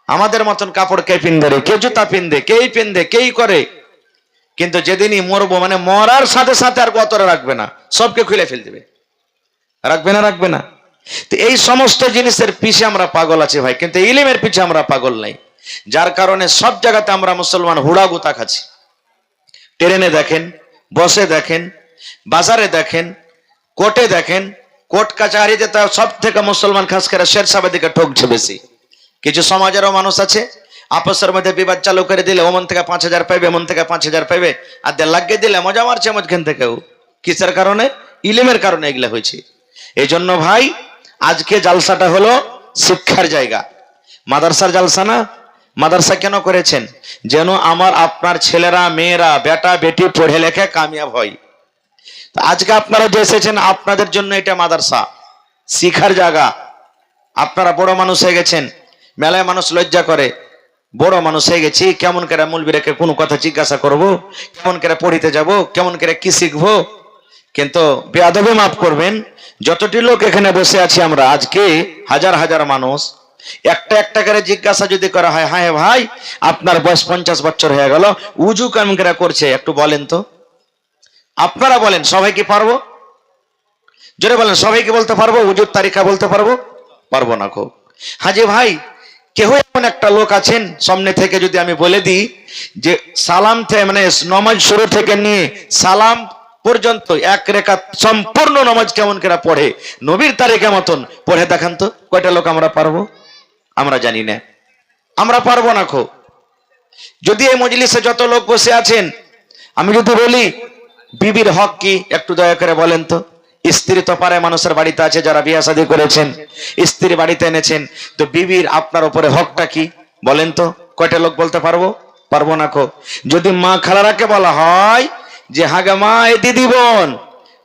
আমাদের মতন কাপড় কে পিনবে রে, কে জুতা পিনবে, কেই পিনবে, কেই করে। কিন্তু যেদিনই মরবো, মানে মরার সাথে সাথে আর গতরে রাখবে না, সবকে খুলে ফেল দেবে। রাখবে না? রাখবে না? তো এই সমস্ত জিনিসের পিছে আমরা পাগল আছি ভাই, কিন্তু ইলিমের পিছে আমরা পাগল নাই। যার কারণে সব জায়গাতে আমরা মুসলমান হুড়াগুতা খাচ্ছি। ট্রেনে দেখেন, বসে দেখেন, বাজারে দেখেন, কোর্টে দেখেন, কোর্ট কাচারিতে তা সব থেকে মুসলমান খাস করে শেরশাহের দিকে ঠকছে বেশি। কিছু সমাজেরও মানুষ আছে, আপসের মধ্যে বিবাদ চালু করে দিলে ওমন থেকে 5,000 পাইবে, এমন থেকে 5,000 পাইবে, আর লাগিয়ে দিলে মজা মারছে মধ্যখান থেকেও। কিসের কারণে? ইলিমের কারণে এগুলা হয়েছে। এই জন্য ভাই আজকে জালসাটা হলো শিক্ষার জায়গা, মাদ্রাসার জালসা না। মাদ্রাসা কেন করেছেন? যেন আমার আপনার ছেলেরা, মেয়েরা, বেটা বেটি পড়ে লেখে কামিয়াব হয়। আজকে আপনারা যে এসেছেন, আপনাদের জন্য এটা মাদ্রাসা, শিখার জায়গা। আপনারা বড় মানুষ হয়ে গেছেন, মেলায় মানুষ লজ্জা করে, বড় মানুষ হয়ে গেছি, কেমন করে মুলবিরাকে কোনো কথা জিজ্ঞাসা করব, কেমন করে পড়িতে যাব, কেমন করে কি শিখবো। কিন্তু বেয়াদবে মাফ করবেন, যতটি লোক এখানে বসে আছি আমরা, আজকে হাজার হাজার মানুষ, একটা একটা করে জিজ্ঞাসা যদি করা হয়, হ্যাঁ ভাই আপনার বয়স 50 বছর হয়ে গেল, উজু কেমন করে করছে একটু বলেন তো। আপনারা বলেন, সবাই কি পারবো? জোরে বলেন, সবাই কি বলতে পারবো? উজুর তারিখা বলতে পারবো? পারবো না। খুব হাজি ভাই, কেউ এমন একটা লোক আছেন সামনে থেকে যদি আমি বলে দিই যে সালাম থেকে, মানে নমাজ শুরু থেকে নিয়ে সালাম পর্যন্ত এক রেখাত সম্পূর্ণ নমাজ কেমন করে পড়ে, নবীর তারিখের মতন পড়ে দেখান তো, কয়টা লোক আমরা পারবো? আমরা জানি না, আমরা পারবো না। খুব যদি এই মজলিসে যত লোক বসে আছেন, আমি যদি বলি বিবির হক কি, একটু দয়া করে বলেন তো। স্ত্রী তো পারে, মানুষের বাড়িতে আছে যারা বিয়ে শাদী করেছেন, স্ত্রী বাড়িতে এনেছেন, তো বিবির আপনার উপরে হকটা কি বলেন তো, কয়টা লোক বলতে পারবো? পারবো না। খুব যদি মা খালারাকে বলা হয় যে হাগে মা, এ দিদি বোন,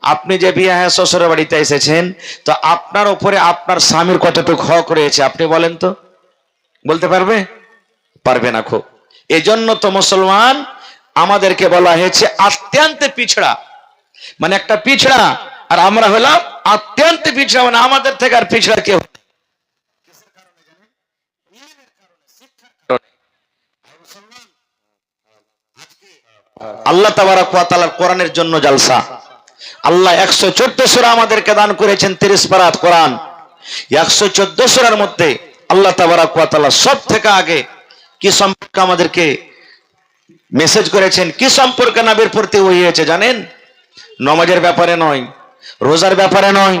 আপনি যে বিয়ে হ্যাঁ শ্বশুরের বাড়িতে এসেছেন, তো আপনার উপরে আপনার স্বামীর কতটুকু হক রয়েছে আপনি বলেন তো, বলতে পারবে? পারবে না। খুব এজন্য তো মুসলমান আমাদেরকে বলা হয়েছে অত্যন্ত পিছড়া, মানে একটা পিছড়া, আর আমরা হলাম অত্যন্ত পিছড়া, মানে আমাদের থেকে আর পিছড়া কেউ। আল্লাহ তাবারক ওয়া তাআলার কোরআনের জন্য জালসা। আল্লাহ 114 সূরা আমাদেরকে দান করেছেন, 30 পারাত কোরআন। 114 সূরার মধ্যে আল্লাহ তাবারক ওয়া তাআলা সব থেকে আগে কি সম্পর্কে আমাদেরকে মেসেজ করেছেন, কি সম্পর্কে নবীর প্রতি ওহী হয়েছে জানেন? নামাজের ব্যাপারে নয়, রোজার ব্যাপারে নয়,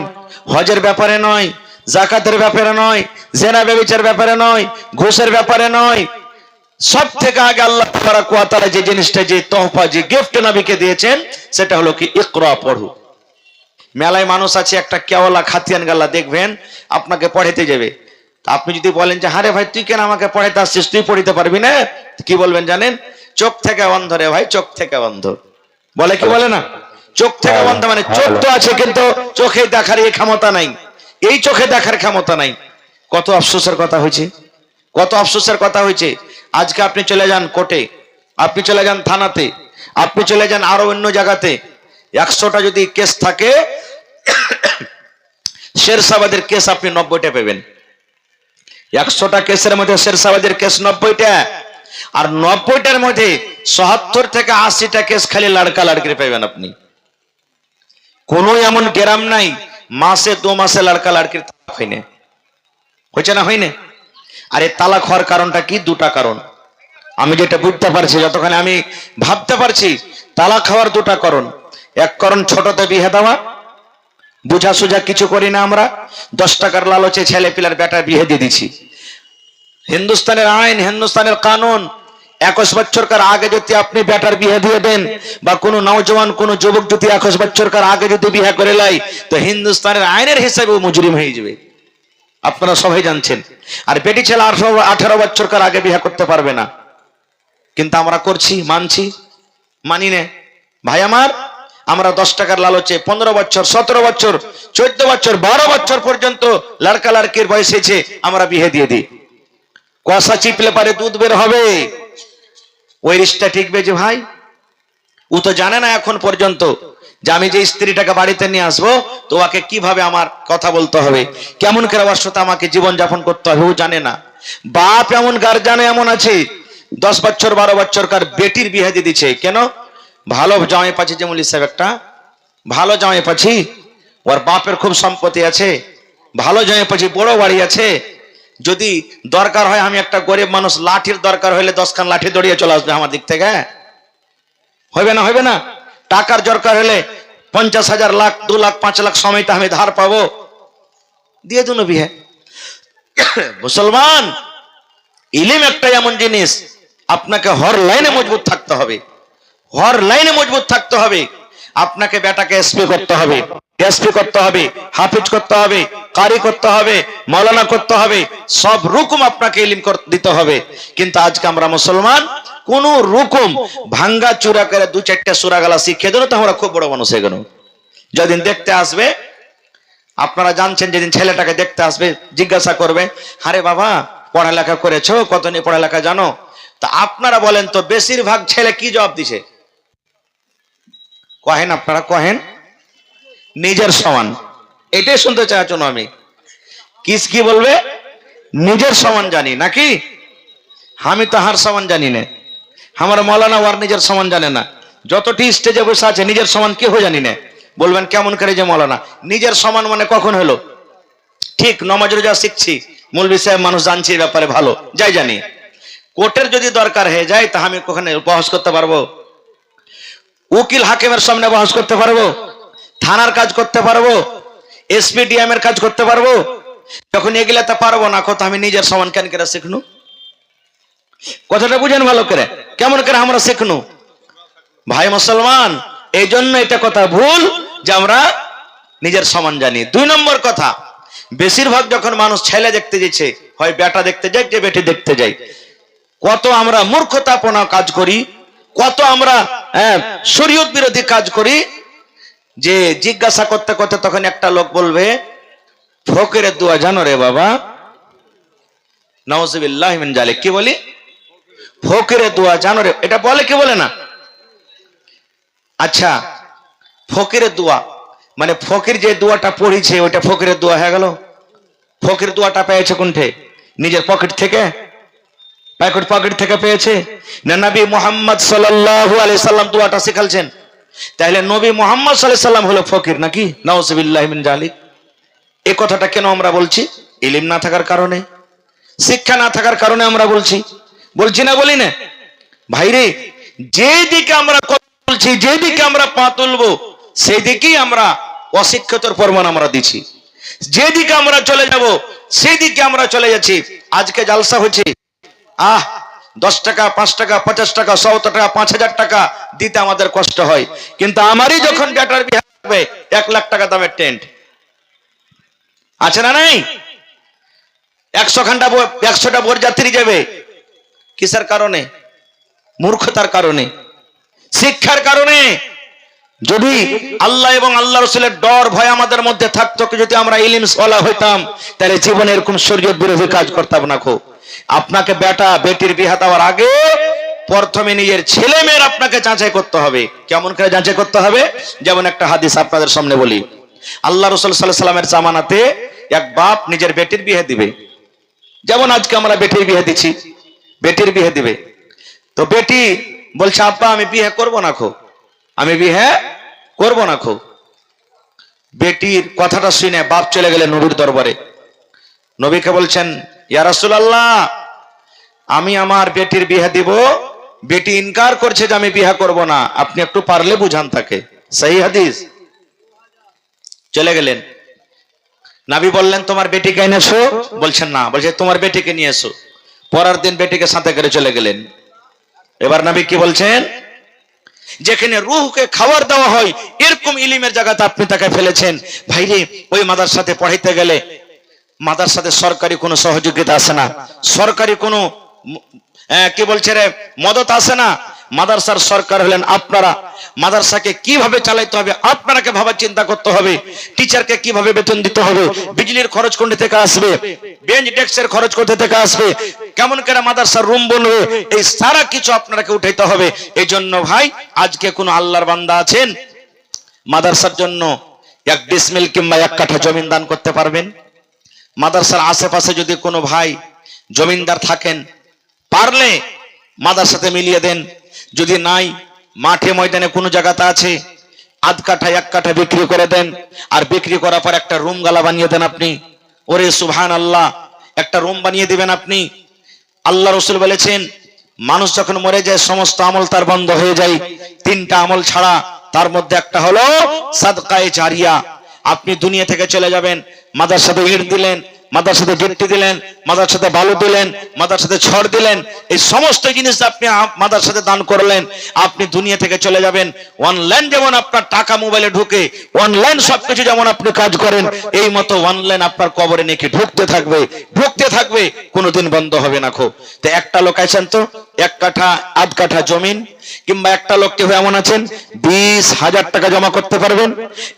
হজের ব্যাপারে নয়, যাকাতের ব্যাপারে নয়, জেনা ব্যভিচার ব্যাপারে নয়, ঘুষের ব্যাপারে নয়। সব থেকে আগে আল্লাহ তাবারক ওয়া তাআলা যে জিনিসটা, যে তোহফা, যে গিফট নবীকে দিয়েছেন, সেটা হলো কি ইকরা, পড়ো। মেলায় মানুষ আছে, একটা কেওয়ালা খাতিয়ান গাল্লা দেখবেন আপনাকে পড়াইতে যাবে, আপনি যদি বলেন যে হারে ভাই তুই কেন আমাকে পড়াইতে আসছিস, তুই পড়িতে পারবি না, কি বলবেন জানেন? চোখ থেকে অন্ধ রে ভাই, চোখ থেকে অন্ধ বলে, কি বলে না? চোখ থেকে অন্ধ, মানে চোখ তো আছে কিন্তু চোখে দেখার এই ক্ষমতা নাই, এই চোখে দেখার ক্ষমতা নাই। কত আফসোসের কথা হয়েছে, কত আফসোসের কথা হয়েছে। আজকে আপনি চলে যান কোর্টে, আপনি চলে যান থানাতে, আপনি চলে যান আরো অন্য জায়গাতে, 100টা যদি কেস থাকে, শেরশাবাদের কেস আপনি 90টা পাবেন। 100টা কেসের মধ্যে শেরশাবাদের কেস 90টা, আর 90টার মধ্যে ৭০ থেকে ৮০টা কেস খালি লড়কা লড়কির পাবেন আপনি। কোন এমন গ্রাম নাই মাসে 2 মাসে লড়কা লড়কির তালাক হয়নি, হয়েছে না? হয়নি। আরে তালাক হওয়ার কারণটা কি? 2টা কারণ। আমি যেটা বুঝতে পারছি, যতখানি আমি ভাবতে পারছি, তালাক খাওয়ার 2টা কারণ। এক কারণ ছোটতে বিয়ে দেওয়া, বুঝা সুঝা কিছু করি না আমরা, 10 টাকার লালচে ছেলে পিলার বেটা বিয়ে দিয়ে দিচ্ছি। হিন্দুস্তানের আইন, হিন্দুস্তানের কানুন, 21 বছরকার আগে যদি আপনি বেটার বিয়ে দিয়ে দেন, বা কোনো নওজওয়ান কোনো যুবক যদি 21 বছরকার আগে যদি বিয়ে করে লাই, তো হিন্দুস্তানের আইনের হিসাবে মুজরিম হয়ে যাবে, আপনারা সবাই জানছেন। আর বেটি ছেলে 18 বছরকার আগে বিয়ে করতে পারবে না, কিন্তু আমরা করছি, মানছি? মানি না ভাই আমার। আমরা 10 টাকার লালচে 15 বছর, 17 বছর, 14 বছর, 12 বছর পর্যন্ত লড়কা লড়কির বয়স হয়েছে, আমরা বিয়ে দিয়ে দিই। কষা চিপলে পারে দুধ বের হবে, ওই রিশটা টিকবে যে ভাই? ও তো জানে না এখন পর্যন্ত যে আমি যে স্ত্রীটাকে বাড়িতে নিয়ে আসবো তো ওকে কিভাবে আমার কথা বলতে হবে, কেমন করে ওর সাথে আমাকে জীবন যাপন করতে হবে, ও জানে না। বাপ এমন গার্জিয়ান এমন আছে 10 বছর 12 বছরকার বেটির বিয়ে দিয়ে দিচ্ছে। কেন? ভালো জামাই পাচ্ছি, যেমন সাহেব একটা ভালো জামাই পাচ্ছি, ওর বাপের খুব সম্পত্তি আছে, ভালো জামাই পাচ্ছি, বড় বাড়ি আছে, যদি দরকার হয় আমি একটা গরিব মানুষ, লাঠির দরকার হলে 10 খান লাঠি দড়িয়ে চলে আসবে আমার দিক থেকে। হবে না? হবে না? টাকার দরকার হলে 50,000 লাখ 2 লাখ 5 লাখ সময়টা আমি ধার পাবো, দিয়ে দিন বিয়ে। মুসলমান, ইলম একটা এমন জিনিস, আপনাকে হর লাইনে মজবুত থাকতে হবে, হর লাইনে মজবুত থাকতে হবে। আপনাকে বেটাকে এসপি করতে হবে, এসপি করতে হবে, হাফিজ করতে হবে, কারি করতে হবে, মাওলানা করতে হবে, সব রকম আপনাকে ইলম দিতে হবে। কিন্তু আজকে আমরা মুসলমান কোন রকম ভাঙ্গা চূড়া করে 2-4টা সূরা গালা শিখিয়ে দিল তো আমরা খুব বড় মানুষ হয়ে গেল। যেদিন দেখতে আসবে, আপনারা জানছেন, যেদিন ছেলেটাকে দেখতে আসবে জিজ্ঞাসা করবে, আরে বাবা পড়ালেখা করেছো, কত নিয়ে পড়ালেখা জানো? তা আপনারা বলেন তো বেশিরভাগ ছেলে কি জবাব দিছে? কহেন, আপনারা কহেন, নিজের সমান। এটাই শুনতে চাচ্ছ না আমি। কি বলবে? নিজের সমান জানি নাকি? আমি তো হার সমান জানি না। আমার মৌলানা ওর নিজের সমান জানে না। যতটি স্টেজে বসে আছে নিজের সমান কেউ জানি না। বলবেন কেমন করে যে মৌলানা নিজের সমান মানে কখন হলো? ঠিক নমাজ রোজা শিখছি, মৌলভী সাহেব মানুষ জানছি এই ব্যাপারে ভালো, যাই জানি। কোর্টের যদি দরকার হয়ে যায় তা আমি কখনো বহস করতে পারবো? উকিল হাকিমের সামনে বহস করতে পারবো? থানার কাজ করতে পারবো? এসপিডিএম এর কাজ করতে পারবো? যখন এগুলা তা পারবো না, কত আমি নিজের সমান কেন করে শিখনু? কথাটা বুঝেন ভালো করে, কেমন করে আমরা শিখনু? ভাই মুসলমান, এই জন্য এটা কথা ভুল যে আমরা নিজের সমান জানি। 2 নম্বর কথা, বেশিরভাগ যখন মানুষ ছেলে দেখতে যাচ্ছে, হয় বেটা দেখতে যায় যে বেটি দেখতে যায়, কত আমরা মূর্খতাপনা কাজ করি, কত আমরা শরীয়ত বিরোধী কাজ করি। যে জিজ্ঞাসা করতে করতে তখন একটা লোক বলবে ফকিরের দোয়া জানো রে বাবা? নাউজুবিল্লাহ মিন জালিক। কি বলি? ফকিরের দোয়া জানো রে, এটা বলে কি বলে না? আচ্ছা, ফকিরের দোয়া মানে ফকির যে দোয়াটা পড়িছে ওইটা ফকিরের দোয়া হয়ে গেল? ফকির দোয়াটা পেয়েছে কোনঠে? নিজের পকেট থেকে? পকেট থেকে পেয়েছে না নবী মুহাম্মদ সাল্লাল্লাহু আলাইহি সাল্লাম দোয়াটা শিখালছেন? তাহলে নবী মুহাম্মদ সাল্লাল্লাহু আলাইহি সাল্লাম হলো ফকির নাকি? নাউজুবিল্লাহ মিন জালিক। এই কথাটা কেন আমরা বলছি? ইলম না থাকার কারণে, শিক্ষা না থাকার কারণে আমরা বলছি না, বলি না? ভাইরে, যেদিকে আমরা কথা বলছি, যেদিকে আমরা পা তুলবো সেই দিকেই আমরা অশিক্ষিতর প্রমাণ আমরা দিচ্ছি। যেদিকে আমরা চলে যাব সেই দিকে আমরা চলে যাচ্ছি। আজকে জালসা হচ্ছে, 10 টাকা 5 টাকা 50 টাকা 100 টাকা 5000 টাকা দিতে আমাদের কষ্ট হয়, কিন্তু আমারই যখন বেটার বিয়ে হবে 1 লাখ টাকা দামের টেন্ট আছে না নাই? 100টা বরযাত্রী যাবে, কিসের কারণে? মূর্খতার কারণে, শিক্ষার কারণে। যদি আল্লাহ এবং আল্লাহ রাসূলের ডর ভয় আমাদের মধ্যে থাকতো, যদি আমরা ইলম ওয়ালা হইতাম, তাহলে জীবনে এরকম শরীয়ত বিরোধী কাজ করতাম না। আপনাকে বেটা বেটির বিয়ে দেওয়ার আগে প্রথমে নিজের ছেলে মেয়ের আপনাকে যাচাই করতে হবে। কেমন করে যাচাই করতে হবে? যেমন একটা হাদিস আপনাদের সামনে বলি। আল্লাহ রাসূল সাল্লাল্লাহু আলাইহি সাল্লামের জামানাতে এক বাপ নিজের বেটির বিয়ে দিবে, যেমন আজকে আমরা বেটির বিয়ে দিচ্ছি, বেটির বিয়ে দিবে। তো বেটি বলছে আব্বা আমি বিয়ে করব না খো, আমি বিয়ে করব না খো। বেটির কথাটা শুনে বাপ চলে গেলেন নবীর দরবারে। নবীকে বলছেন, ইয়া রাসূলুল্লাহ, আমি আমার বেটির বিয়ে দিব, বেটি ইনকার করছে যে আমি বিয়ে করব না, আপনি একটু পারলে বুঝান তাকে। সহি হাদিস। চলে গেলেন, নবী বললেন তোমার বেটিকে এনেছো? বলছেন না। বলছে তোমার বেটিকে নিয়ে এসো। পরের দিন বেটিকে সাথে করে চলে গেলেন। এবার নবী কি বলছেন? যেখানে রূহকে খাবার দেওয়া হয় এরকম ইলমের জায়গাতে আপনি তাকে ফেলেছেন। ভাইরে, ওই মাদ্রাসাতে পড়াইতে গেলে মাদ্রাসাতে সরকারি কোনো সহযোগিতা আসে না, সরকারি কোনো কি বলছে রে মদত আসে না। মাদ্রাসার সরকার হলেন আপনারা। মাদ্রাসাকে কিভাবে চালাইতে হবে আপনারাকে ভাবা চিন্তা করতে হবে। টিচারকে কিভাবে বেতন দিতে হবে, বিজলির খরচ কোন থেকে আসবে, বেঞ্চ ডেস্কের খরচ কোথা থেকে আসবে, কেমন করে মাদ্রাসার রুম বলবে, এই সারা কিছু আপনারাকে উঠাইতে হবে। এই জন্য ভাই, আজকে কোন আল্লাহর বান্দা আছেন মাদ্রাসার জন্য 1 ডিসমিল কিংবা 1 কাঠা জমিন দান করতে পারবেন? মাদ্রাসার আশেপাশে যদি কোনো ভাই জমিনদার থাকেন, পারলে মাদ্রাসাতে মিলিয়ে দেন। যদি নাই, মাঠে ময়দানে কোনো জায়গাতে আছে, 1/2 কাঠা 1 কাঠা বিক্রি করে দেন। আর বিক্রি করার পর একটা রুম গালা বানিয়ে দেন আপনি। ওরে সুবহানাল্লাহ, একটা রুম বানিয়ে দিবেন আপনি। আল্লাহ রাসূল বলেছেন, মানুষ যখন মরে যায় সমস্ত আমল তার বন্ধ হয়ে যায়, 3টা আমল ছাড়া। তার মধ্যে একটা হলো সাদকায়ে জারিয়া। আপনি দুনিয়া থেকে চলে যাবেন, মাদ্রাসাতে ইট দিলেন, মাদ্রাসাতে গিট্টি দিলেন, মাদ্রাসাতে বালু দিলেন, মাদ্রাসাতে ছড় দিলেন, এই সমস্ত জিনিস আপনি মাদ্রাসাতে দান করলেন, আপনি দুনিয়া থেকে চলে যাবেন। অনলাইন যেমন আপনার টাকা মোবাইলে ঢুকে, অনলাইন সবকিছু যেমন আপনি কাজ করেন, এই মতো অনলাইন আপনার কবরে নাকি ঢুকতে থাকবে, ঢুকতে থাকবে, কোনোদিন বন্ধ হবে না। তো একটা লোক আছেন তো 1 কাঠা 1/2 কাঠা জমিন, কিংবা একটা লোক কেউ এমন আছেন 20,000 টাকা জমা করতে পারবেন,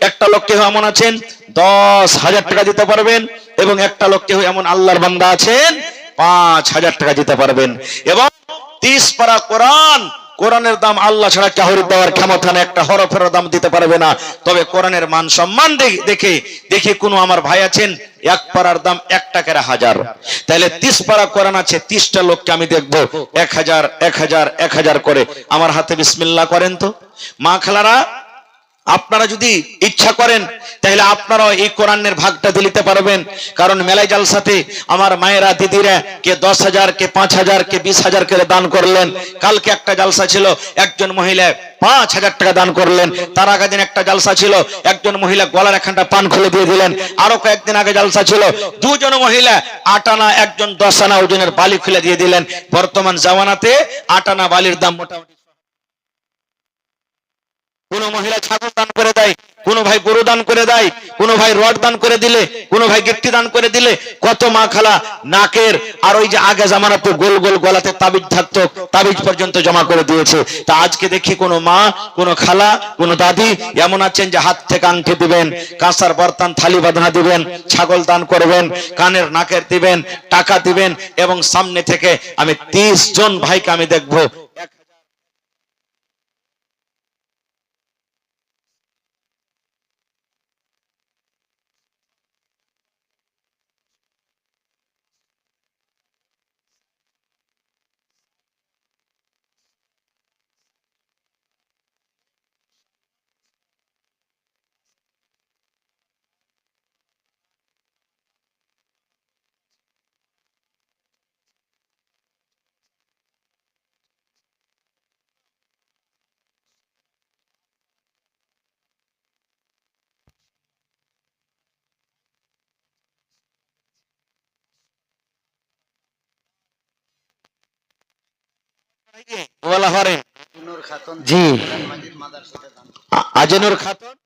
একটা লোক কেউ এমন আছেন 10,000 টাকা দিতে পারবেন, এবং একটা লোক কেউ এমন আল্লাহর বান্দা আছেন 5,000 টাকা দিতে পারবেন। এবং 30 পারা কোরআন, কোরআনের দাম আল্লাহ ছাড়া কাউরি দেওয়ার ক্ষমতা নেই, একটা হরফের দাম দিতে পারবে না। তবে কোরআনের মান সম্মান দেখে দেখে কোনো আমার ভাই আছেন 1 পারার দাম 1 টাকার 1000, তাহলে 30 পারা কোরআন আছে, 30টা লোককে আমি দেখবো 1000 1000 1000 করে আমার হাতে বিসমিল্লাহ করেন তো। মা খালারা, আপনারা যদি ইচ্ছা করেন তাহলে আপনারাও এই কোরআনের ভাগটা দিতে পারবেন। কারণ মেলাই জালসাতে আমার মায়েরা দিদিরা কে 10,000, কে 5,000, কে 20,000 করে দান করলেন। কালকে একটা জালসা ছিল, একজন মহিলা 5,000 টাকা দান করলেন। তার আগের দিন একটা জালসা ছিল, একজন মহিলা গলার একখানটা পান খুলে দিয়ে দিলেন। আরো কয়েকদিন আগে জালসা ছিল, 2 জন মহিলা 8 আনা, একজন 10 আনা ওজনের বালি খুলে দিয়ে দিলেন। বর্তমান জামানাতে 8 আনা বালির দাম মোটামুটি, কোন মহিলা ছাগল দান করে দেয়, কোন ভাই গরু দান করে দেয়, কোন ভাই রড দান করে দিলে, কোন ভাই গিট্টি দান করে দিলে। কত মা খালা নাকের আর ওই যে আগে জামানাতে গোল গোল গলাতে তাবিজ থাকতো, তাবিজ পর্যন্ত জমা করে দিয়েছে। তা আজকে দেখি কোন মা, কোন খালা, কোন দাদি এমন আছেন যে হাত থেকে আংটি দিবেন, কাঁসার বর্তন থালি বাঁধনা দিবেন, ছাগল দান করবেন, কানের নাকের দিবেন, টাকা দিবেন। এবং সামনে থেকে আমি 30 জন ভাইকে আমি দেখবো বলা হরেন। জি, আজনুর খাতুন